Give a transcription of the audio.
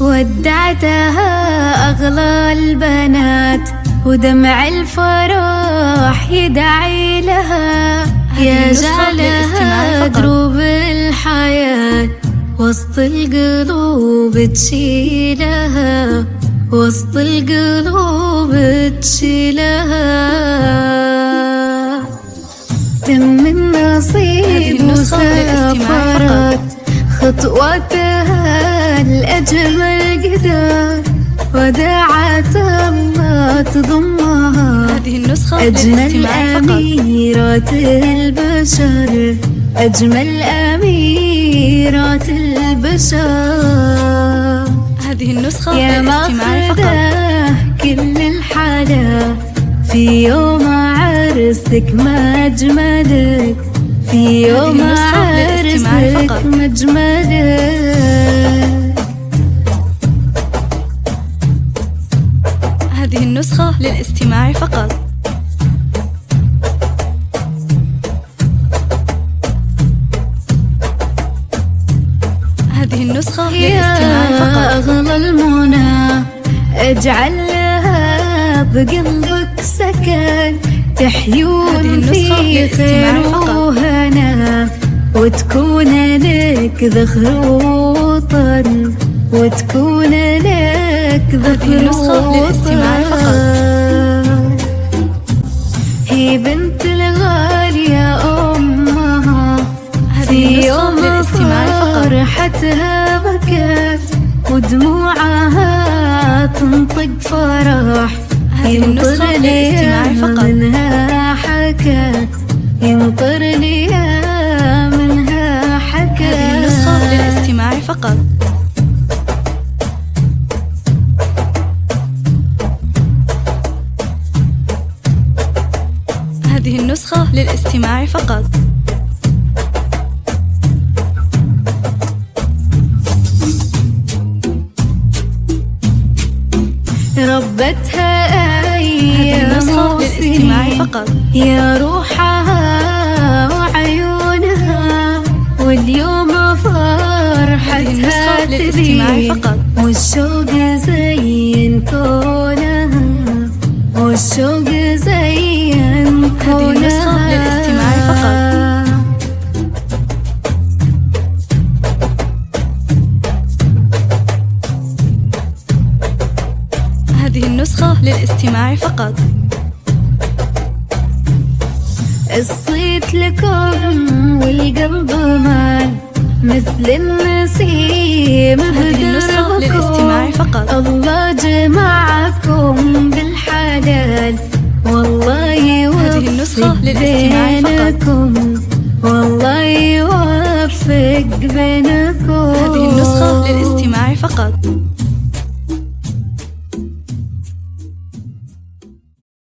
ودعتها أغلى البنات ودمع الفرح يدعي لها، يا جعلها دروب الحياة وسط القلوب تشيلها، وسط القلوب تشيلها. تم النصيب وسافرت خطواتها لأجمل قدر، ودعت الله تضمها أجمل أميرات البشر، أجمل أميرات البشر. هذه النسخة يا ماخذة كل الحلا في يوم عرسك ما أجملك، في يوم عرسك ما أجملك. هذه النسخة للاستماع فقط. هذه النسخة للاستماع فقط. يا أغلى المنى اجعلها بقلبك سكن، تحيون في خير وهنا، وتكون لك ذخر وطن، وتكون لك ذخر وطن. هي بنت الغالية أمها في يوم فرحتها بكت، ودموعها تنطق فرح، ينطر لي منها حكت، ينطر لي منها حكت. هذه النسخة للاستماع فقط. هذه النسخة للاستماع فقط. ربتها أيام للاستماع فقط. يا روحها وعيونها، واليوم فرحتها تبين، والشوق زين كونها، والشوق زين كونها. هذه النسخة للاستماع فقط. هذه النسخة للاستماع فقط. الصيت لكم والقلب مال مثل النسيم النسخة للاستماع فقط. الله جمعكم بالحلال، والله يوفق بينكم، والله يوفق بينكم. هذه النسخة للاستماع فقط.